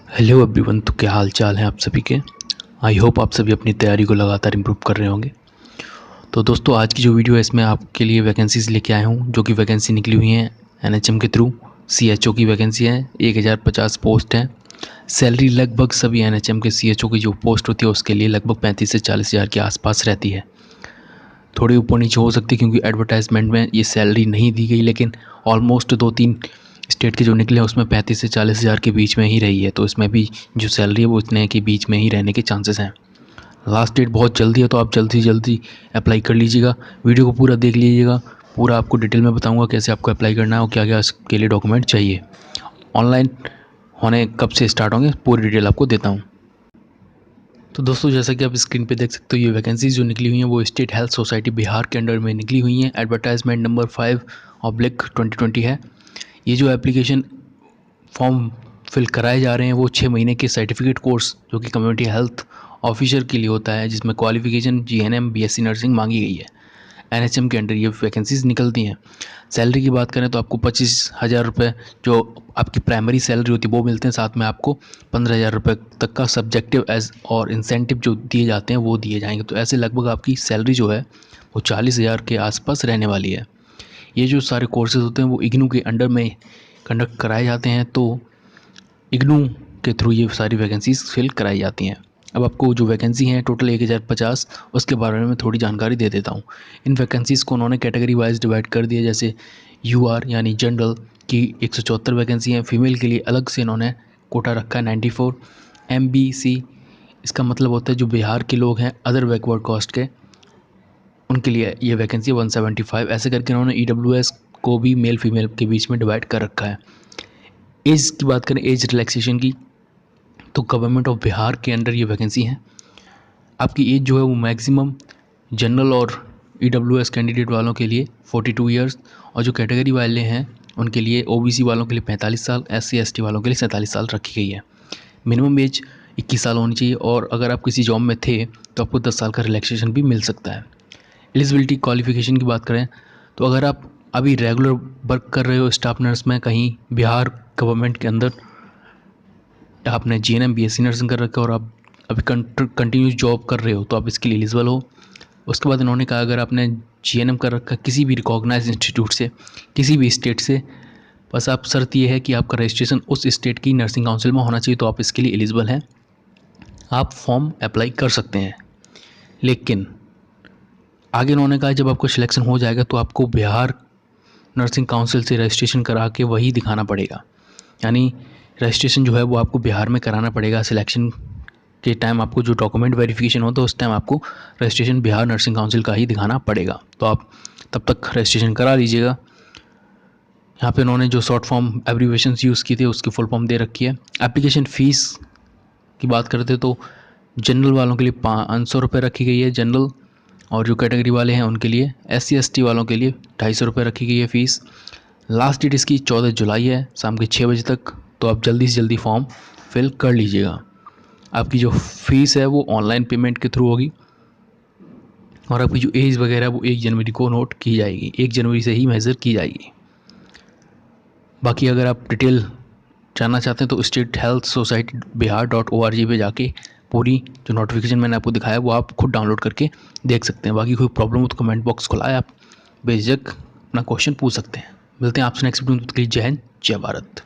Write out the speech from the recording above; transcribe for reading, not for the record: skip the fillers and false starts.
Hello everyone. तो क्या हाल चाल है आप सभी के। आई होप आप सभी अपनी तैयारी को लगातार इम्प्रूव कर रहे होंगे। तो दोस्तों आज की जो वीडियो है इसमें आपके लिए वैकेंसीज़ लेके आया हूँ, जो कि वैकेंसी निकली हुई हैं एनएचएम के थ्रू। सीएचओ की वैकेंसी है, 1050 पोस्ट हैं। सैलरी लगभग सभी एनएचएम के सीएचओ की जो पोस्ट होती है उसके लिए लगभग 35 से 40 हज़ार के आसपास रहती है। थोड़ी ऊपर नीचे हो सकती है क्योंकि एडवर्टाइजमेंट में ये सैलरी नहीं दी गई, लेकिन ऑलमोस्ट 2-3 स्टेट के जो निकले हैं उसमें 35 से 40 हज़ार के बीच में ही रही है। तो इसमें भी जो सैलरी है वो इतने के बीच में ही रहने के चांसेस हैं। लास्ट डेट बहुत जल्दी है, तो आप जल्दी से जल्दी अप्लाई कर लीजिएगा। वीडियो को पूरा देख लीजिएगा, पूरा आपको डिटेल में बताऊंगा कैसे आपको अप्लाई करना है और क्या क्या इसके लिए डॉक्यूमेंट चाहिए। ऑनलाइन होने कब से स्टार्ट होंगे पूरी डिटेल आपको देता हूँ। तो दोस्तों जैसा कि आप स्क्रीन पे देख सकते हो, ये वैकेंसीज जो निकली हुई हैं वो स्टेट हेल्थ सोसाइटी बिहार के अंडर में निकली हुई हैं। एडवर्टाइजमेंट नंबर 5/2020 है। ये जो एप्लीकेशन फॉर्म फिल कराए जा रहे हैं वो 6 महीने के सर्टिफिकेट कोर्स जो कि कम्युनिटी हेल्थ ऑफिसर के लिए होता है, जिसमें क्वालिफिकेशन जीएनएम बीएससी नर्सिंग मांगी गई है। एनएचएम के अंडर ये वैकेंसीज निकलती हैं। सैलरी की बात करें तो आपको 25,000 रुपये जो आपकी प्राइमरी सैलरी होती है वो मिलते हैं, साथ में आपको 15,000 रुपये तक का सब्जेक्टिव एज और इंसेंटिव जो दिए जाते हैं वो दिए जाएंगे। तो ऐसे लगभग आपकी सैलरी जो है वो 40,000 के आसपास रहने वाली है। ये जो सारे कोर्सेज होते हैं वो इग्नू के अंडर में कंडक्ट कराए जाते हैं, तो इग्नू के थ्रू ये सारी वैकेंसीज फिल कराई जाती हैं। अब आपको जो वैकेंसी हैं टोटल 1050, उसके बारे में थोड़ी जानकारी दे देता हूँ। इन वैकेंसीज़ को उन्होंने कैटेगरी वाइज डिवाइड कर दिया। जैसे यूआर यानी जनरल की 174 वैकेंसी हैं। फीमेल के लिए अलग से इन्होंने कोटा रखा है 94। एमबीसी इसका मतलब होता है जो बिहार के लोग हैं अदर बैकवर्ड कास्ट के, उनके लिए ये वैकेंसी 175। ऐसे करके इन्होंने ईडब्ल्यूएस को भी मेल फीमेल के बीच में डिवाइड कर रखा है। एज की बात करें, एज रिलैक्सेशन की, तो गवर्नमेंट ऑफ बिहार के अंडर ये वैकेंसी है। आपकी एज जो है वो मैक्सिमम जनरल और ईडब्ल्यूएस कैंडिडेट वालों के लिए 42 ईयर्स, और जो कैटेगरी वाले हैं उनके लिए ओबीसी वालों के लिए 45 साल, एससी एसटी वालों के लिए 47 साल रखी गई है। मिनिमम एज 21 साल होनी चाहिए, और अगर आप किसी जॉब में थे तो आपको 10 साल का रिलैक्सेशन भी मिल सकता है। एलिजिबिलिटी क्वालिफिकेशन की बात करें तो अगर आप अभी रेगुलर वर्क कर रहे हो स्टाफ नर्स में कहीं बिहार गवर्नमेंट के अंदर, आपने जीएनएम बीएससी नर्सिंग कर रखा है और आप अभी कंटिन्यूस जॉब कर रहे हो तो आप इसके लिए एलिजिबल हो। उसके बाद इन्होंने कहा अगर आपने जीएनएम कर रखा है किसी भी रिकॉग्नाइज इंस्टीट्यूट से, किसी भी स्टेट से, बस आप शर्त ये है कि आपका रजिस्ट्रेशन उस स्टेट की नर्सिंग काउंसिल में होना चाहिए, तो आप इसके लिए एलिजिबल हैं। आप फॉर्म अप्लाई कर सकते हैं। लेकिन आगे इन्होंने कहा जब आपको सिलेक्शन हो जाएगा तो आपको बिहार नर्सिंग काउंसिल से रजिस्ट्रेशन करा के वही दिखाना पड़ेगा। यानी रजिस्ट्रेशन जो है वो आपको बिहार में कराना पड़ेगा। सिलेक्शन के टाइम आपको जो डॉक्यूमेंट वेरिफिकेशन होता है उस टाइम आपको रजिस्ट्रेशन बिहार नर्सिंग काउंसिल का ही दिखाना पड़ेगा। तो आप तब तक रजिस्ट्रेशन करा लीजिएगा। यहाँ पे उन्होंने जो शॉर्ट फॉर्म एब्रीवेशंस यूज़ की थी उसकी फुल फॉर्म दे रखी है। एप्लीकेशन फ़ीस की बात करते तो जनरल वालों के लिए 500 रुपये रखी गई है जनरल, और जो कैटेगरी वाले हैं उनके लिए एससी एसटी वालों के लिए 250 रुपये रखी गई है फ़ीस। लास्ट डेट इसकी 14 जुलाई है शाम के 6 बजे तक, तो आप जल्दी से जल्दी फॉर्म फिल कर लीजिएगा। आपकी जो फ़ीस है वो ऑनलाइन पेमेंट के थ्रू होगी, और आपकी जो एज वगैरह वो 1 जनवरी को नोट की जाएगी, 1 जनवरी से ही मेज़र की जाएगी। बाकी अगर आप डिटेल जानना चाहते हैं तो स्टेट हेल्थ सोसाइटी बिहार.org पे जाके पूरी जो नोटिफिकेशन मैंने आपको दिखाया वो आप खुद डाउनलोड करके देख सकते हैं। बाकी कोई प्रॉब्लम हो तो कमेंट बॉक्स खुला है, आप बेझिझक अपना क्वेश्चन पूछ सकते हैं। मिलते हैं आपसे नेक्स्ट वीडियो में। जय हिंद, जय भारत।